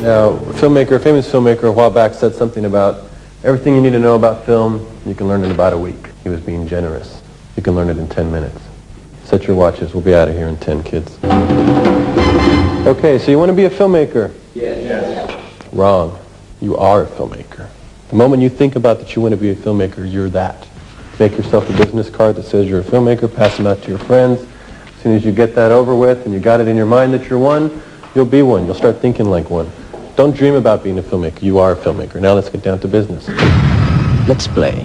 Now, a famous filmmaker a while back said something about everything you need to know about film, you can learn in about a week. He was being generous. You can learn it in 10 minutes. Set your watches. We'll be out of here in 10, kids. Okay, so you want to be a filmmaker? Yes. Wrong. You are a filmmaker. The moment you think about that you want to be a filmmaker, you're that. Make yourself a business card that says you're a filmmaker, pass them out to your friends. As soon as you get that over with and you got it in your mind that you're one, you'll be one. You'll start thinking like one. Don't dream about being a filmmaker. You are a filmmaker. Now let's get down to business. Let's play.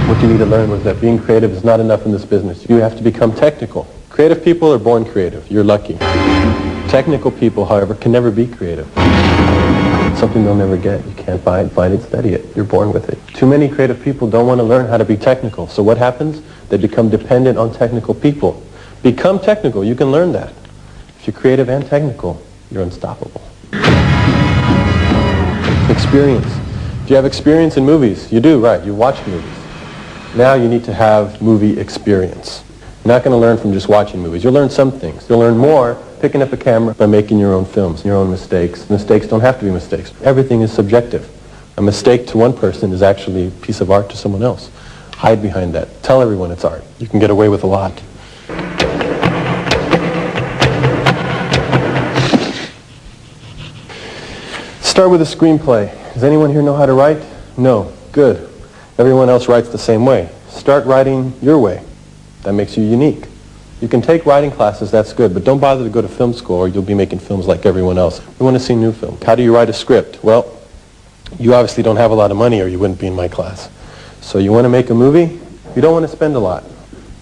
What you need to learn was that being creative is not enough in this business. You have to become technical. Creative people are born creative. You're lucky. Technical people, however, can never be creative. It's something they'll never get. You can't find it, study it. You're born with it. Too many creative people don't want to learn how to be technical. So what happens? They become dependent on technical people. Become technical. You can learn that. If you're creative and technical, you're unstoppable. Experience. Do you have experience in movies? You do, right. You watch movies. Now you need to have movie experience. You're not going to learn from just watching movies. You'll learn some things. You'll learn more picking up a camera by making your own films, your own mistakes. Mistakes don't have to be mistakes. Everything is subjective. A mistake to one person is actually a piece of art to someone else. Hide behind that. Tell everyone it's art. You can get away with a lot. Start with a screenplay. Does anyone here know how to write? No. Good. Everyone else writes the same way. Start writing your way. That makes you unique. You can take writing classes, that's good, but don't bother to go to film school or you'll be making films like everyone else. We want to see new film. How do you write a script? Well, you obviously don't have a lot of money or you wouldn't be in my class. So you want to make a movie? You don't want to spend a lot.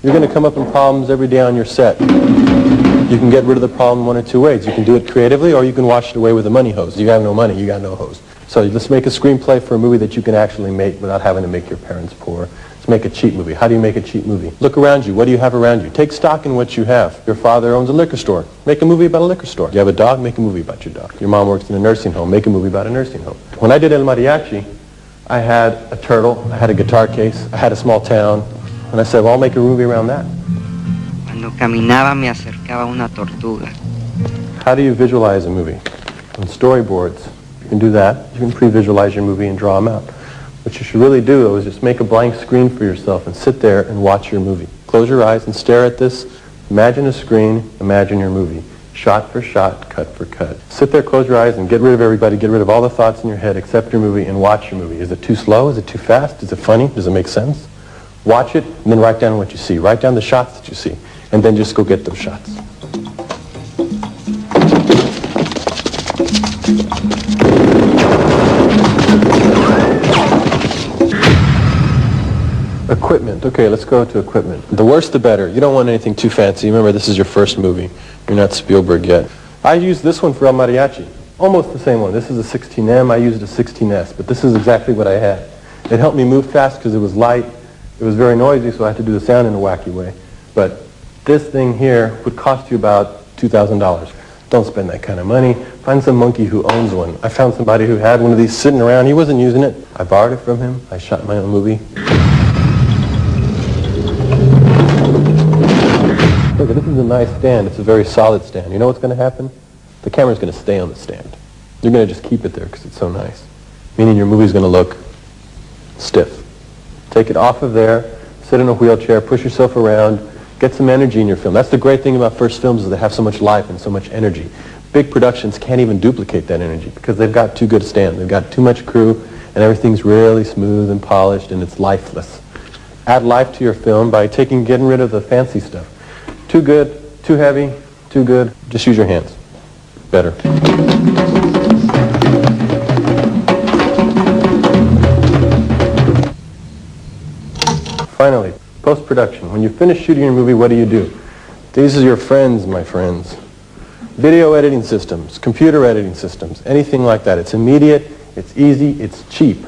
You're going to come up with problems every day on your set. You can get rid of the problem one or two ways. You can do it creatively or you can wash it away with a money hose. You have no money, you got no hose. So let's make a screenplay for a movie that you can actually make without having to make your parents poor. Let's make a cheap movie. How do you make a cheap movie? Look around you. What do you have around you? Take stock in what you have. Your father owns a liquor store. Make a movie about a liquor store. You have a dog? Make a movie about your dog. Your mom works in a nursing home. Make a movie about a nursing home. When I did El Mariachi, I had a turtle, I had a guitar case, I had a small town, and I said, well, I'll make a movie around that. Cuando caminaba me acercaba una tortuga. How do you visualize a movie? On storyboards. You can do that. You can pre-visualize your movie and draw them out. What you should really do, though, is just make a blank screen for yourself and sit there and watch your movie. Close your eyes and stare at this. Imagine a screen. Imagine your movie. Shot for shot, cut for cut. Sit there, close your eyes, and get rid of everybody. Get rid of all the thoughts in your head except your movie and watch your movie. Is it too slow? Is it too fast? Is it funny? Does it make sense? Watch it and then write down what you see. Write down the shots that you see. And then just go get those shots. Equipment. Okay, let's go to equipment. The worse the better. You don't want anything too fancy. Remember, this is your first movie. You're not Spielberg yet. I used this one for El Mariachi. Almost the same one. This is a 16M. I used a 16S, but this is exactly what I had. It helped me move fast because it was light. It was very noisy, so I had to do the sound in a wacky way. But this thing here would cost you about $2,000. Don't spend that kind of money. Find some monkey who owns one. I found somebody who had one of these sitting around. He wasn't using it. I borrowed it from him. I shot my own movie. Look, this is a nice stand. It's a very solid stand. You know what's going to happen? The camera's going to stay on the stand. You're going to just keep it there because it's so nice. Meaning your movie's going to look stiff. Take it off of there, sit in a wheelchair, push yourself around, get some energy in your film. That's the great thing about first films is they have so much life and so much energy. Big productions can't even duplicate that energy because they've got too good a stand. They've got too much crew and everything's really smooth and polished and it's lifeless. Add life to your film by getting rid of the fancy stuff. Too good, too heavy, too good. Just use your hands. Better. Finally, post-production. When you finish shooting your movie, what do? These are your friends, my friends. Video editing systems, computer editing systems, anything like that. It's immediate, it's easy, it's cheap.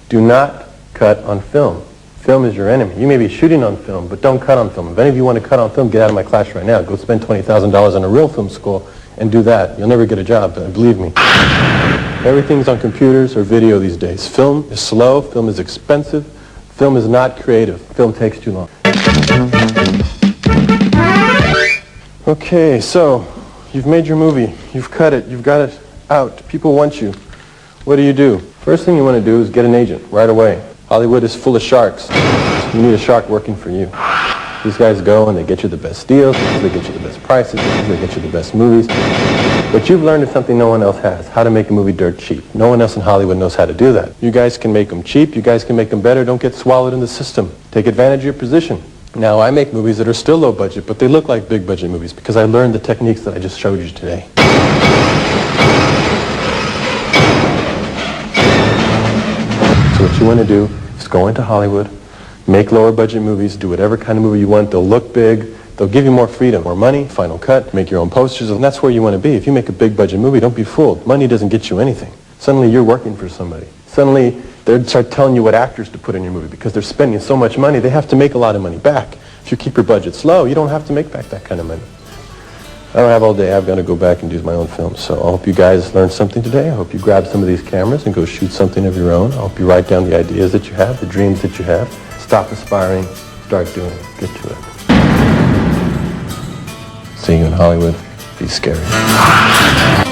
Do not cut on film. Film is your enemy. You may be shooting on film, but don't cut on film. If any of you want to cut on film, get out of my class right now. Go spend $20,000 on a real film school and do that. You'll never get a job, believe me. Everything's on computers or video these days. Film is slow, film is expensive, film is not creative. Film takes too long. Okay, so you've made your movie. You've cut it. You've got it out. People want you. What do? First thing you want to do is get an agent right away. Hollywood is full of sharks. You need a shark working for you. These guys go and they get you the best deals, they get you the best prices, they get you the best movies. What you've learned is something no one else has, how to make a movie dirt cheap. No one else in Hollywood knows how to do that. You guys can make them cheap, you guys can make them better, don't get swallowed in the system. Take advantage of your position. Now, I make movies that are still low budget, but they look like big budget movies because I learned the techniques that I just showed you today. So what you want to do is go into Hollywood, make lower budget movies, do whatever kind of movie you want. They'll look big. They'll give you more freedom, more money, final cut, make your own posters, and that's where you want to be. If you make a big budget movie, don't be fooled. Money doesn't get you anything. Suddenly you're working for somebody. Suddenly they'll start telling you what actors to put in your movie because they're spending so much money, they have to make a lot of money back. If you keep your budgets low, you don't have to make back that kind of money. I don't have all day. I've got to go back and do my own films. So I hope you guys learned something today. I hope you grab some of these cameras and go shoot something of your own. I hope you write down the ideas that you have, the dreams that you have. Stop aspiring, start doing it, get to it. See you in Hollywood. Be scary.